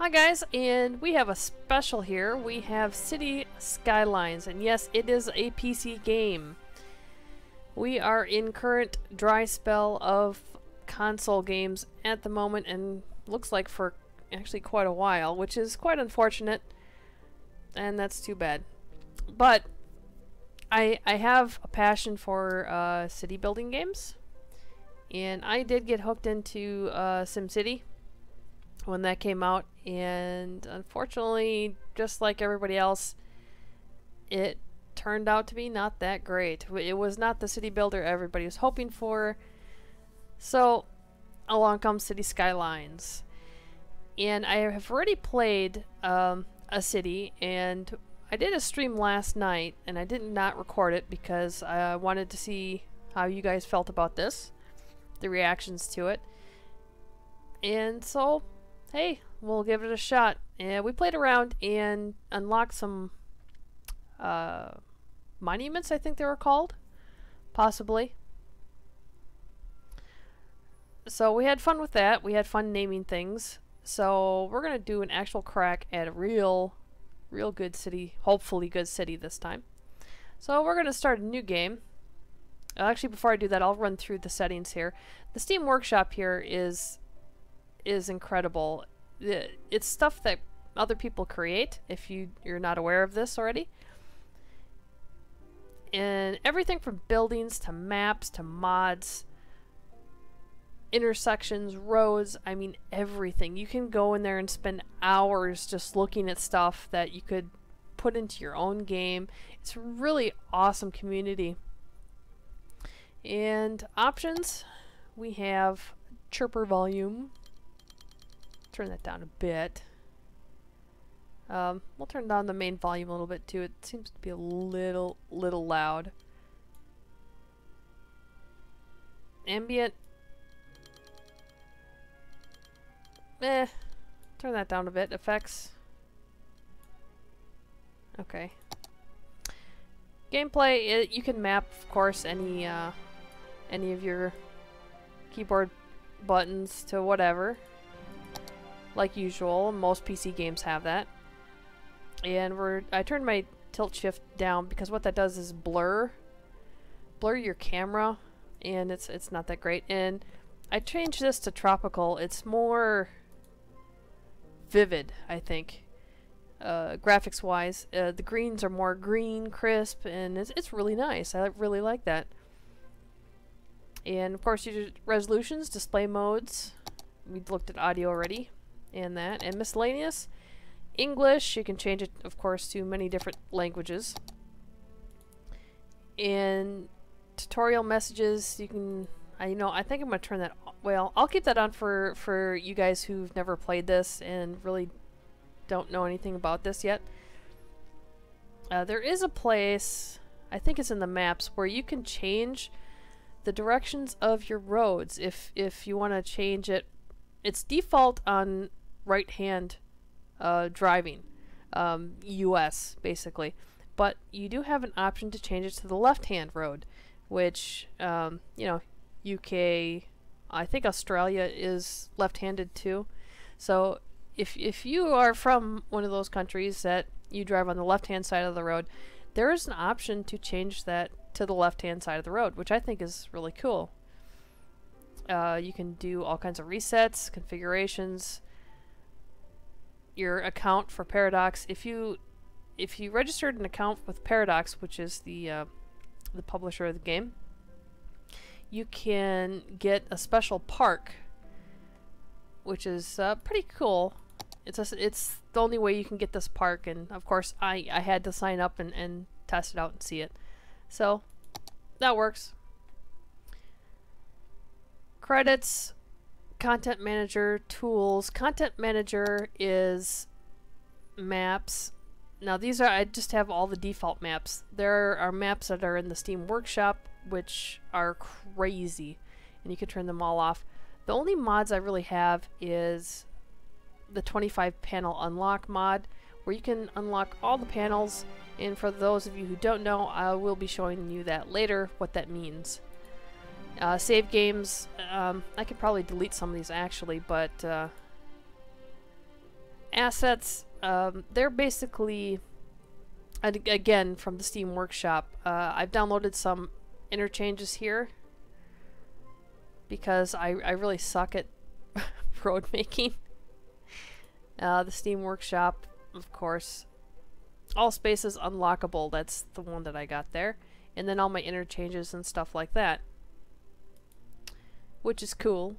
Hi guys, and we have a special here. We have City Skylines, and yes, it is a PC game. We are in current dry spell of console games at the moment, and looks like for actually quite a while, which is quite unfortunate, and that's too bad. But I have a passion for city building games, and I did get hooked into SimCity when that came out, and unfortunately, just like everybody else, it turned out to be not that great. It was not the city builder everybody was hoping for, so along comes City Skylines. And I have already played a city, and I did a stream last night, and I did not record it because I wanted to see how you guys felt about this, the reactions to it. And so hey, we'll give it a shot. And we played around and unlocked some monuments, I think they were called, possibly. So we had fun with that. We had fun naming things. So we're gonna do an actual crack at a real good city, hopefully good city this time. So we're gonna start a new game. Actually, before I do that, I'll run through the settings here. The Steam Workshop here is incredible. It's stuff that other people create, if you're not aware of this already. And everything from buildings to maps to mods, intersections, roads, I mean everything. You can go in there and spend hours just looking at stuff that you could put into your own game. It's a really awesome community. And options, we have chirper volume. Turn that down a bit. We'll turn down the main volume a little bit too. It seems to be a little loud. Ambient. Turn that down a bit. Effects. Okay. Gameplay. You can map, of course, any of your keyboard buttons to whatever. Like usual, most PC games have that. And I turned my tilt shift down because what that does is blur your camera, and it's not that great. And I changed this to tropical. It's more vivid, I think, graphics wise. The greens are more green, crisp, and it's really nice. I really like that. And of course, you do resolutions, display modes. We looked at audio already. And that, and miscellaneous. English, you can change it, of course, to many different languages. And tutorial messages, you can, I think I'm going to turn that on. Well, I'll keep that on for you guys who've never played this and really don't know anything about this yet. There is a place, I think it's in the maps, where you can change the directions of your roads if you want to change it. It's default on right-hand driving, US basically, but you do have an option to change it to the left-hand road, which UK, I think Australia is left-handed too. So if you are from one of those countries that you drive on the left-hand side of the road, there is an option to change that to the left-hand side of the road, which I think is really cool. You can do all kinds of resets, configurations, your account for Paradox. If you registered an account with Paradox, which is the publisher of the game, you can get a special park, which is pretty cool. It's the only way you can get this park, and of course I had to sign up and test it out and see it. So that works. Credits, Content Manager, Tools. Content Manager is maps. Now these are, I just have all the default maps. There are maps that are in the Steam Workshop, which are crazy, and you can turn them all off. The only mods I really have is the 25 panel unlock mod, where you can unlock all the panels, and for those of you who don't know, I will be showing you that later, what that means. Save games, I could probably delete some of these actually, but assets, they're basically, again, from the Steam Workshop. I've downloaded some interchanges here because I really suck at road making. The Steam Workshop, of course. All spaces unlockable, that's the one that I got there. And then all my interchanges and stuff like that, which is cool.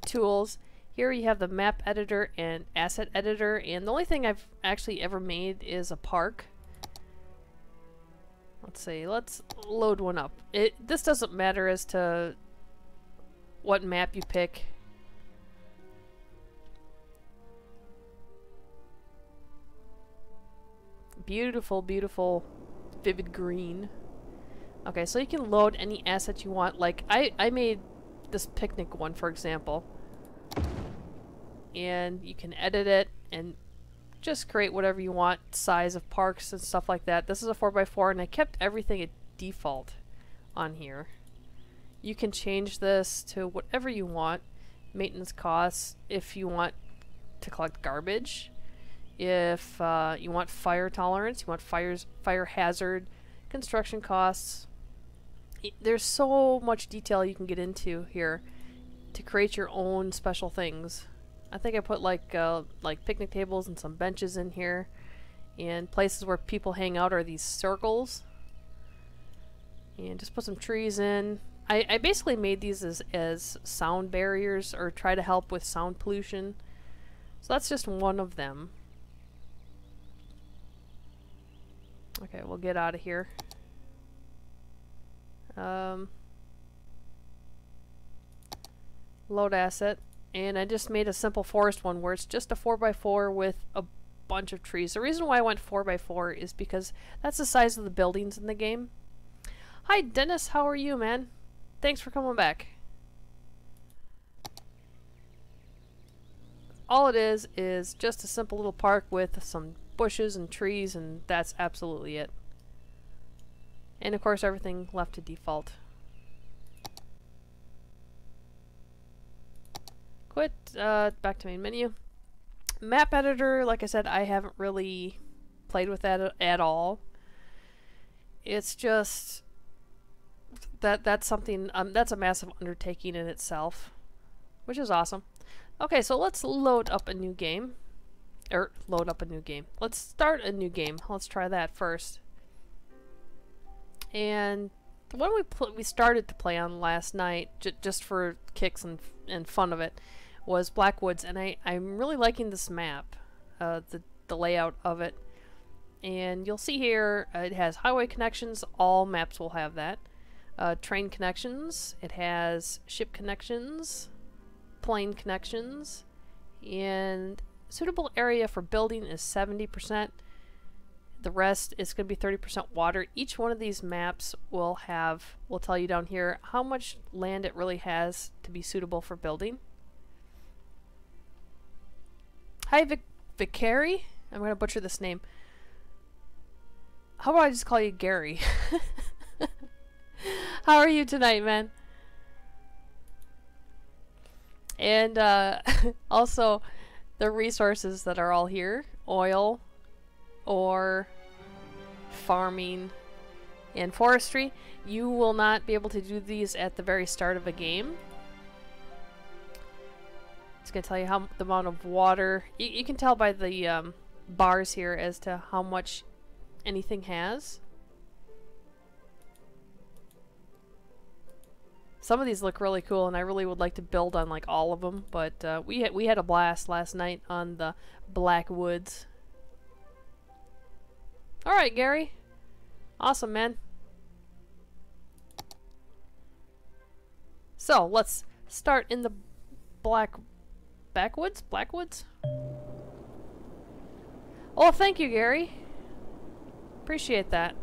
Tools. Here you have the map editor and asset editor, and the only thing I've actually ever made is a park. Let's see, let's load one up. This doesn't matter as to what map you pick. Beautiful, beautiful, vivid green. Okay, so you can load any asset you want. Like, I made this picnic one, for example. And you can edit it and just create whatever you want, size of parks and stuff like that. This is a 4x4, and I kept everything at default on here. You can change this to whatever you want. Maintenance costs, if you want to collect garbage. If you want fire tolerance, you want fire hazard, construction costs. There's so much detail you can get into here to create your own special things. I think I put like picnic tables and some benches in here, and places where people hang out are these circles. And just put some trees in. I basically made these as sound barriers, or try to help with sound pollution. So that's just one of them. Okay, we'll get out of here. Load asset. And I just made a simple forest one where it's just a 4x4 with a bunch of trees. The reason why I went 4x4 is because that's the size of the buildings in the game. Hi Dennis, how are you, man? Thanks for coming back. All it is just a simple little park with some bushes and trees, and that's absolutely it. And of course everything left to default. Quit, back to main menu. Map editor, like I said, I haven't really played with that at all. It's just that's something, that's a massive undertaking in itself, which is awesome. Okay, so let's load up a new game. Let's start a new game. Let's try that first. And the one we started to play on last night, just for kicks and fun of it, was Blackwoods, and I'm really liking this map, the layout of it. And you'll see here it has highway connections. All maps will have that. Train connections. It has ship connections, plane connections, and suitable area for building is 70%. The rest is going to be 30% water. Each one of these maps will tell you down here how much land it really has to be suitable for building. Hi Vicari? I'm going to butcher this name. How about I just call you Gary? How are you tonight, man? And also the resources that are all here: oil, ore, farming, and forestry. You will not be able to do these at the very start of a game. It's going to tell you the amount of water. You can tell by the bars here as to how much anything has. Some of these look really cool, and I really would like to build on like all of them, but we had a blast last night on the Blackwoods. Alright, Gary. Awesome, man. So, let's start in the Blackwoods? Oh, thank you, Gary. Appreciate that.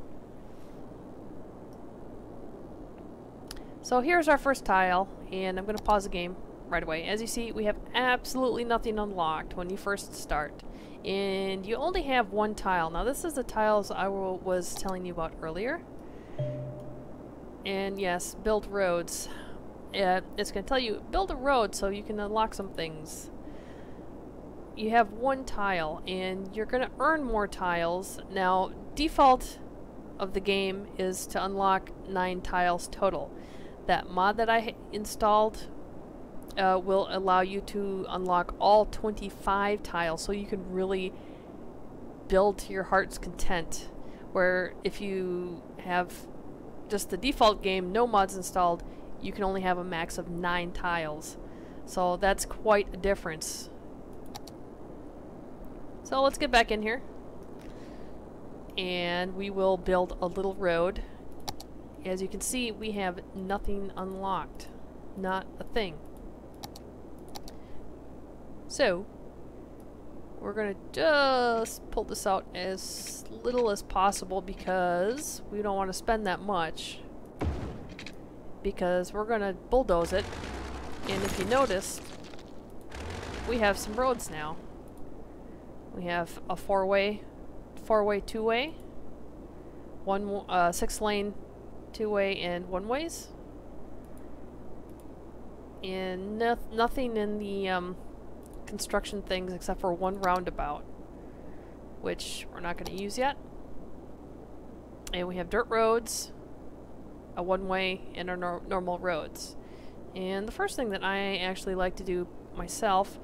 So here's our first tile, and I'm going to pause the game right away. As you see, we have absolutely nothing unlocked when you first start. And you only have one tile. Now this is the tiles I was telling you about earlier. And yes, build roads. It's going to tell you, build a road so you can unlock some things. you have one tile, and you're going to earn more tiles. Now, default of the game is to unlock 9 tiles total. That mod that I installed will allow you to unlock all 25 tiles, so you can really build to your heart's content. Where if you have just the default game, no mods installed, you can only have a max of 9 tiles. So that's quite a difference. So let's get back in here. And we will build a little road. As you can see, we have nothing unlocked. Not a thing. So, we're gonna just pull this out as little as possible because we don't want to spend that much. Because we're gonna bulldoze it. And if you notice, we have some roads now. We have a four-way, two-way, 6-lane, two-way, and one-ways. And nothing in the construction things except for one roundabout, which we're not going to use yet. And we have dirt roads, a one-way, and our normal roads. And the first thing that I actually like to do myself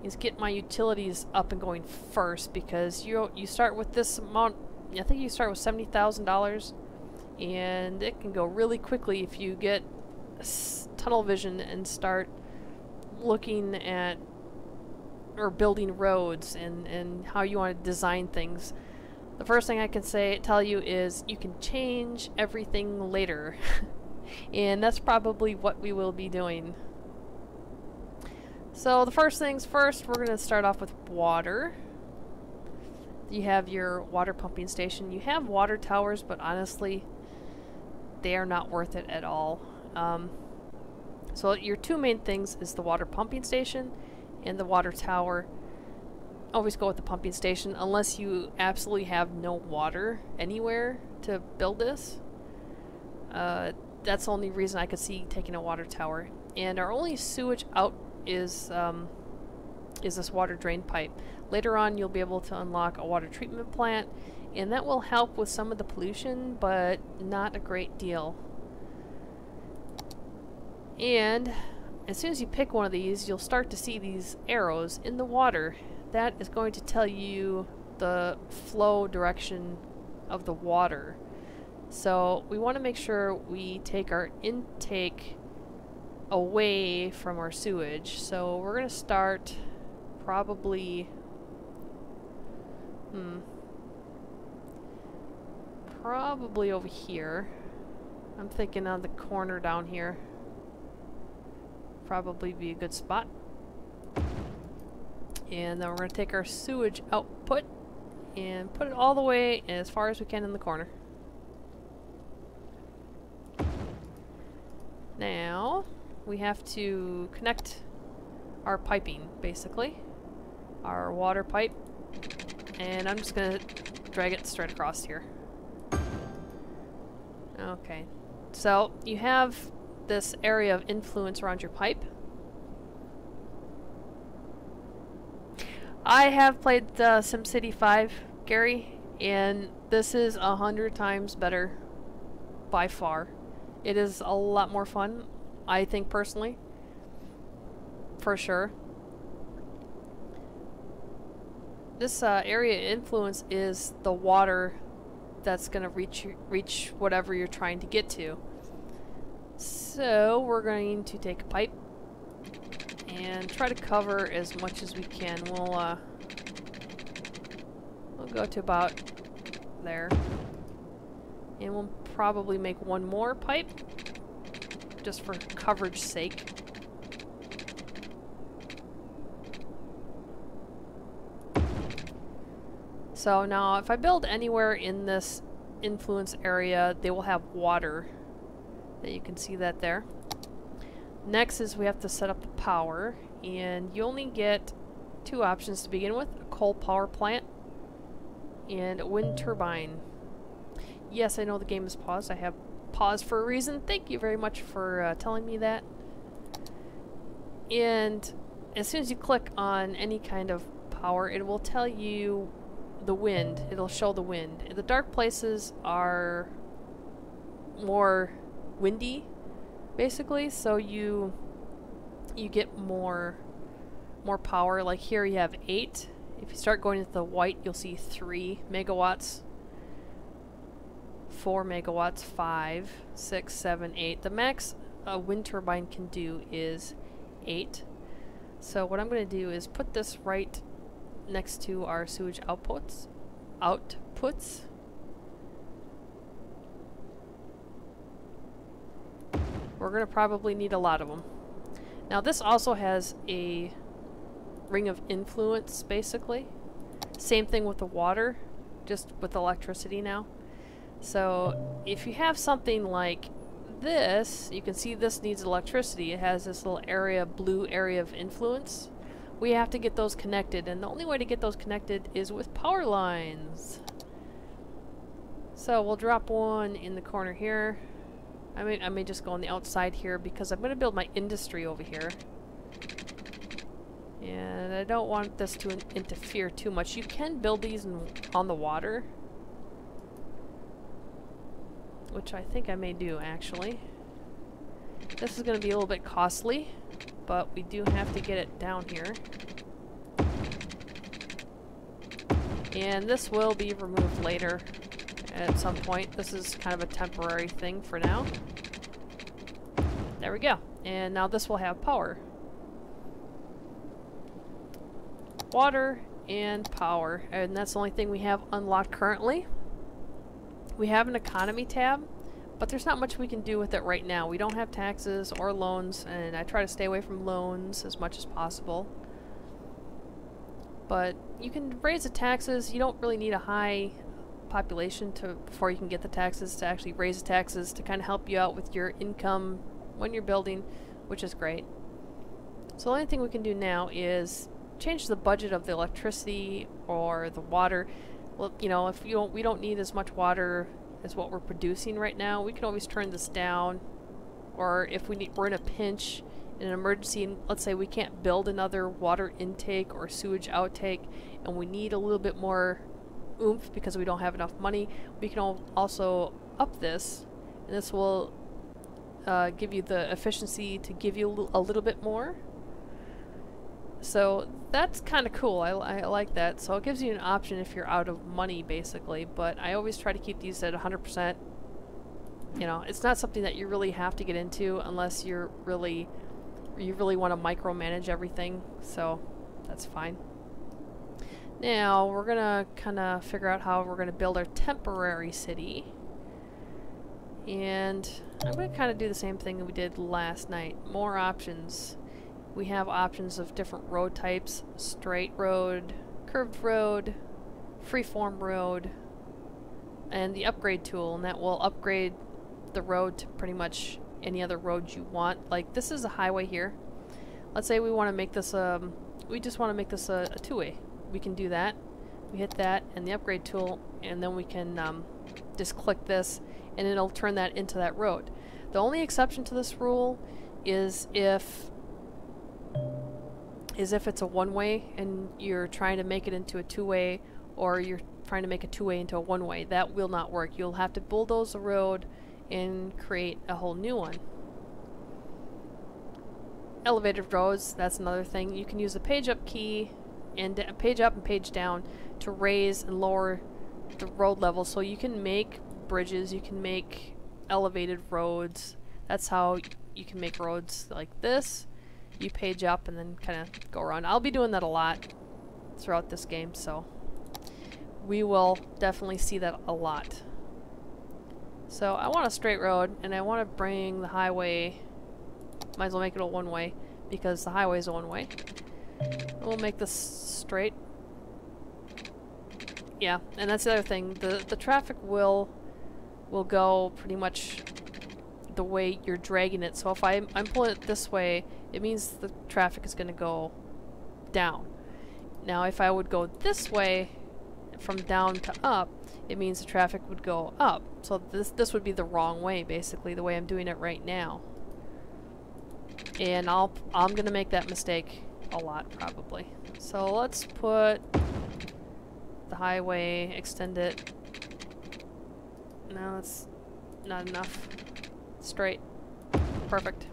is get my utilities up and going first, because you start with this amount. I think you start with $70,000, and it can go really quickly if you get tunnel vision and start looking at or building roads and how you want to design things. The first thing I can tell you is you can change everything later. And that's probably what we will be doing. So the first things first, we're going to start off with water. You have your water pumping station. You have water towers, but honestly, they are not worth it at all. So your two main things is the water pumping station and the water tower. Always go with the pumping station unless you absolutely have no water anywhere to build this. That's the only reason I could see taking a water tower. And our only sewage out is this water drain pipe. Later on you'll be able to unlock a water treatment plant, and that will help with some of the pollution, but not a great deal. And as soon as you pick one of these, you'll start to see these arrows in the water. That is going to tell you the flow direction of the water. So we want to make sure we take our intake away from our sewage. So we're going to start probably probably over here. I'm thinking on the corner down here. Probably be a good spot. And then we're going to take our sewage output and put it all the way as far as we can in the corner. Now we have to connect our piping, basically. Our water pipe. And I'm just going to drag it straight across here. Okay. So you have this area of influence around your pipe. I have played SimCity 5, Gary, and this is 100 times better by far. It is a lot more fun, I think, personally. For sure. This area of influence is the water that's going to reach whatever you're trying to get to. So we're going to take a pipe and try to cover as much as we can. We'll go to about there, and we'll probably make one more pipe just for coverage sake. So now if I build anywhere in this influence area, they will have water. You can see that there. Next is we have to set up the power, and you only get two options to begin with: a coal power plant and a wind turbine. Yes, I know the game is paused. I have paused for a reason. Thank you very much for telling me that. And as soon as you click on any kind of power, it will tell you the wind. It'll show the wind. The dark places are more windy, basically, so you get more power. Like here you have 8. If you start going into the white, you'll see 3 megawatts, 4 megawatts, 5, 6, 7, 8. The max a wind turbine can do is 8. So what I'm going to do is put this right next to our sewage outputs. We're going to probably need a lot of them. Now this also has a ring of influence, basically. Same thing with the water, just with electricity now. So if you have something like this, you can see this needs electricity. It has this little area, blue area of influence. We have to get those connected, and the only way to get those connected is with power lines. So we'll drop one in the corner here. I may just go on the outside here because I'm going to build my industry over here. And I don't want this to interfere too much. You can build these on the water, which I think I may do, actually. This is going to be a little bit costly, but we do have to get it down here. And this will be removed later at some point. This is kind of a temporary thing for now. There we go. And now this will have power. Water and power. And that's the only thing we have unlocked currently. We have an economy tab, but there's not much we can do with it right now. We don't have taxes or loans, and I try to stay away from loans as much as possible. But you can raise the taxes. You don't really need a high population before you can get the taxes to actually raise the taxes to kind of help you out with your income when you're building, which is great. So the only thing we can do now is change the budget of the electricity or the water. Well, you know, if we don't need as much water as what we're producing right now, we can always turn this down. Or if we're in a pinch, in an emergency, and let's say we can't build another water intake or sewage outtake, and we need a little bit more oomph because we don't have enough money, we can also up this, and this will give you the efficiency to give you a little bit more. So that's kind of cool. I like that. So it gives you an option if you're out of money, basically. But I always try to keep these at 100%. You know, it's not something that you really have to get into unless you really want to micromanage everything. So that's fine. Now we're gonna kind of figure out how we're gonna build our temporary city. And I'm gonna kind of do the same thing that we did last night. More options. We have options of different road types: straight road, curved road, freeform road, and the upgrade tool, and that will upgrade the road to pretty much any other road you want. Like this is a highway here. Let's say we want to make this we just want to make this a two-way. We can do that. We hit that and the upgrade tool, and then we can just click this and it'll turn that into that road. The only exception to this rule is if it's a one-way and you're trying to make it into a two-way, or you're trying to make a two-way into a one-way. That will not work. You'll have to bulldoze the road and create a whole new one. Elevated roads, that's another thing. You can use the page up key and page up and page down to raise and lower the road level, so you can make bridges, you can make elevated roads. That's how you can make roads like this. You page up and then kind of go around. I'll be doing that a lot throughout this game, so we will definitely see that a lot. So I want a straight road, and I want to bring the highway, might as well make it a one-way because the highway is a one-way. We'll make this straight. Yeah, and that's the other thing. The traffic will go pretty much the way you're dragging it. So if I'm pulling it this way, it means the traffic is going to go down. Now if I would go this way, from down to up, it means the traffic would go up. So this would be the wrong way, basically, the way I'm doing it right now. And I'm going to make that mistake a lot, probably. So let's put the highway, extend it. No, that's not enough. Straight. Perfect.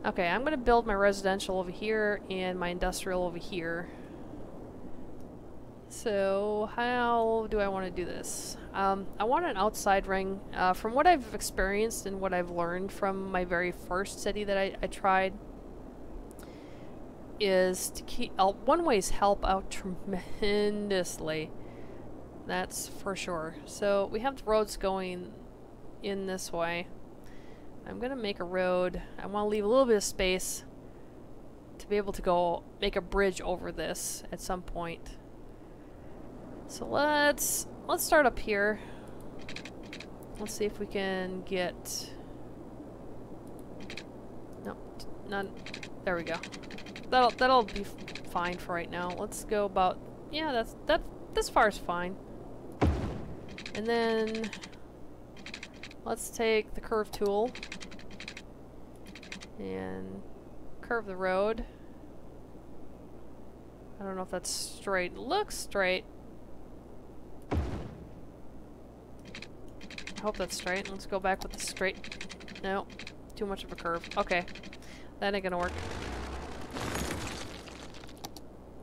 Okay, I'm gonna build my residential over here and my industrial over here. So how do I want to do this? I want an outside ring. From what I've experienced and what I've learned from my very first city that I tried, is to keep one-ways help out tremendously. That's for sure. So we have the roads going in this way. I'm gonna make a road. I want to leave a little bit of space to be able to go make a bridge over this at some point. So let's start up here. Let's see if we can get. No, none. There we go. That'll be fine for right now. Let's go about. Yeah, this far is fine. And then let's take the curve tool and curve the road. I don't know if that's straight. It looks straight. I hope that's straight. Let's go back with the straight. No, too much of a curve. Okay, that ain't gonna work.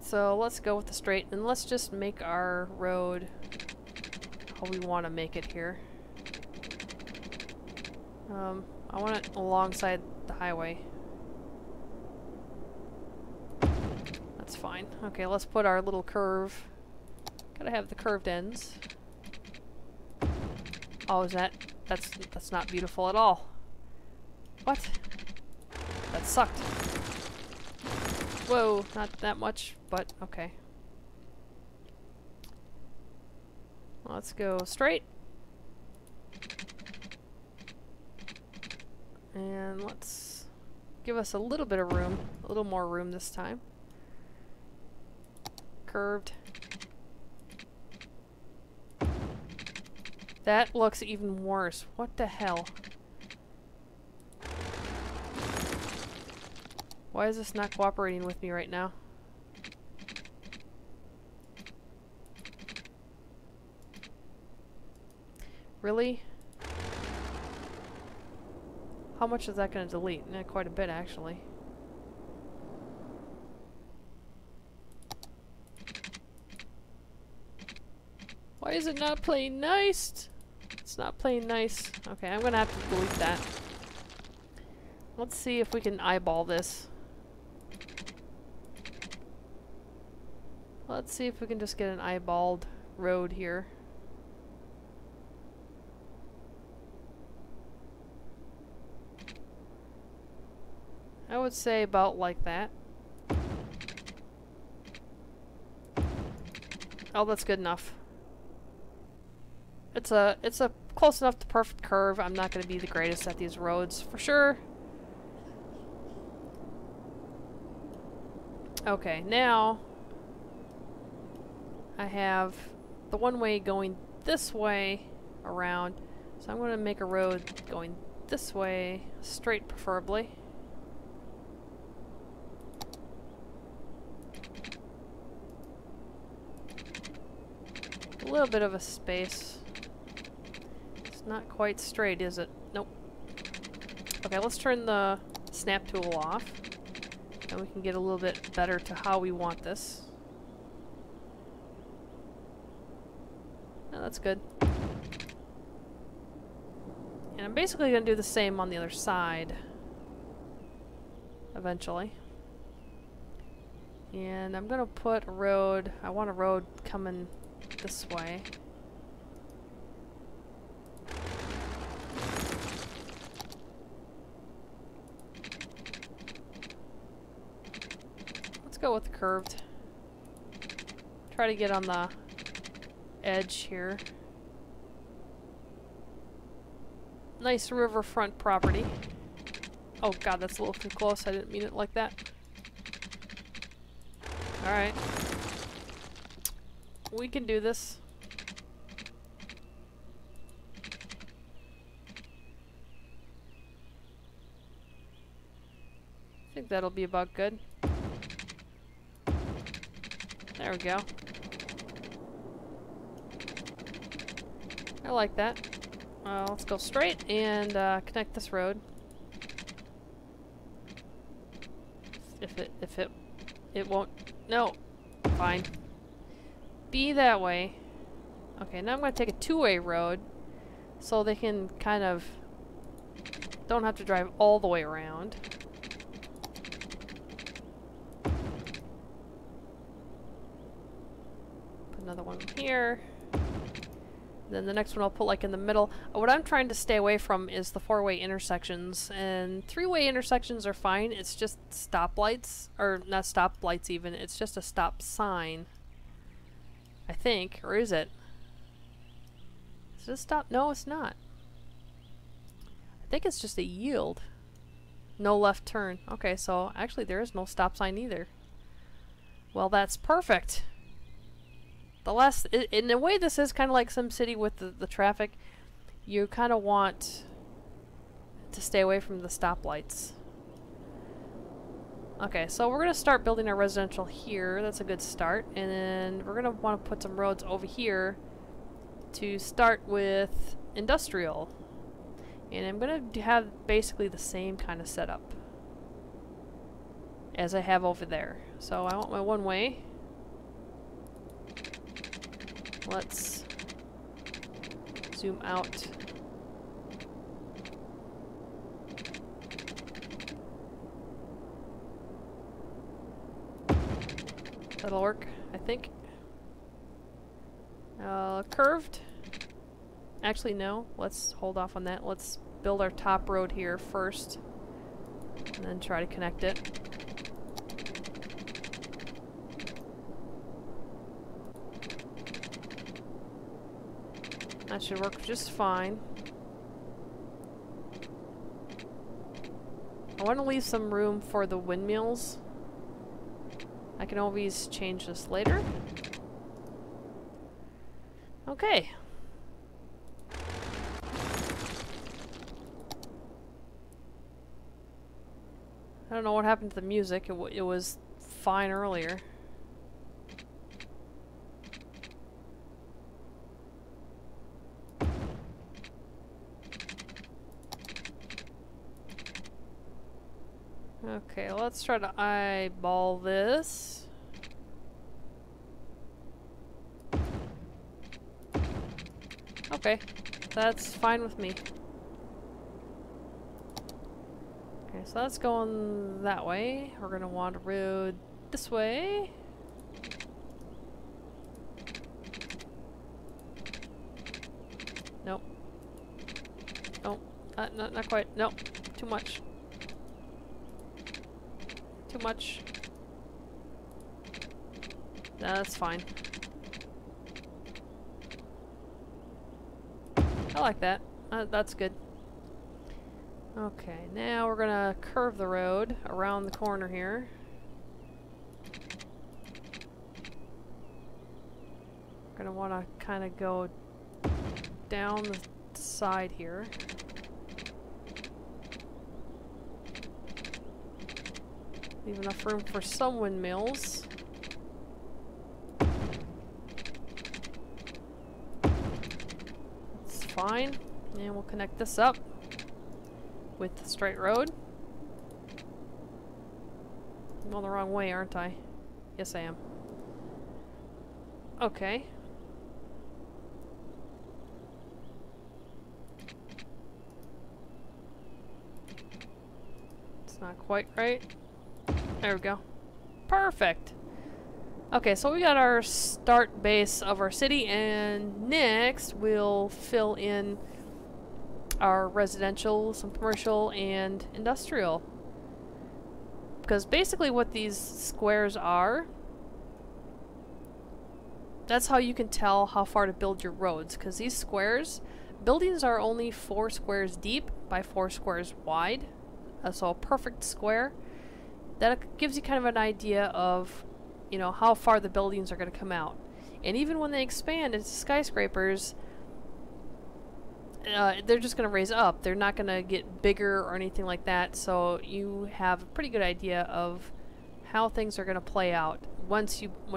So let's go with the straight, and let's just make our road how we want to make it here. I want it alongside the highway. That's fine. Okay, let's put our little curve. Gotta have the curved ends. Oh, that's not beautiful at all. What? That sucked. Whoa, not that much, but okay. Let's go straight. And let's give us a little bit of room, a little more room this time. Curved. That looks even worse. What the hell? Why is this not cooperating with me right now? Really? How much is that going to delete? Quite a bit, actually. Why is it not playing nice? It's not playing nice. Okay, I'm going to have to delete that. Let's see if we can eyeball this. Let's see if we can just get an eyeballed road here. I would say about like that. Oh, that's good enough. It's a close enough to perfect curve. I'm not going to be the greatest at these roads for sure. Okay, now I have the one way going this way around, so I'm going to make a road going this way, straight preferably. A little bit of a space. It's not quite straight, is it? Nope. Okay, let's turn the snap tool off, and we can get a little bit better to how we want this. Oh, that's good. And I'm basically going to do the same on the other side eventually. And I'm going to put a road, I want a road coming this way. Let's go with the curved. Try to get on the edge here. Nice riverfront property. Oh god, that's a little too close. I didn't mean it like that. Alright. We can do this. I think that'll be about good. There we go. I like that. Let's go straight and connect this road. If it won't. No. Fine. Be that way. Okay, now I'm going to take a two-way road so they can kind of don't have to drive all the way around. Put another one here. Then the next one I'll put like in the middle. What I'm trying to stay away from is the four-way intersections, and three-way intersections are fine. It's just stoplights, or not stoplights even, it's just a stop sign. I think, or is it? Is it a stop? No, it's not. I think it's just a yield. No left turn. Okay, so actually there is no stop sign either. Well, that's perfect. The last, in a way, this is kind of like SimCity with the traffic. You kind of want to stay away from the stoplights. Okay, so we're going to start building our residential here. That's a good start. And then we're going to want to put some roads over here to start with industrial. And I'm going to have basically the same kind of setup as I have over there. So I want my one-way. Let's zoom out. That'll work, I think. Curved. Actually, no. Let's hold off on that. Let's build our top road here first, and then try to connect it. That should work just fine. I want to leave some room for the windmills. I can always change this later. Okay. I don't know what happened to the music. It was fine earlier. Okay, let's try to eyeball this. Okay, that's fine with me. Okay, so that's going that way. We're gonna want a road this way. Nope. Nope. Not quite. Nope. Too much. Too much. That's fine. I like that. That's good. Okay, now we're gonna curve the road around the corner here. We're gonna want to kind of go down the side here. Leave enough room for some windmills. It's fine. And we'll connect this up with the straight road. I'm going the wrong way, aren't I? Yes, I am. Okay. It's not quite right. There we go. Perfect. Okay, so we got our start base of our city, and next we'll fill in our residential, some commercial, and industrial. Because basically what these squares are, that's how you can tell how far to build your roads. Because these squares, buildings are only 4 squares deep by 4 squares wide. So a perfect square. That gives you kind of an idea of, you know, how far the buildings are going to come out. And even when they expand into skyscrapers, they're just going to raise up. They're not going to get bigger or anything like that. So you have a pretty good idea of how things are going to play out when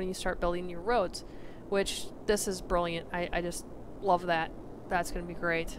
you start building your roads, which this is brilliant. I just love that. That's going to be great.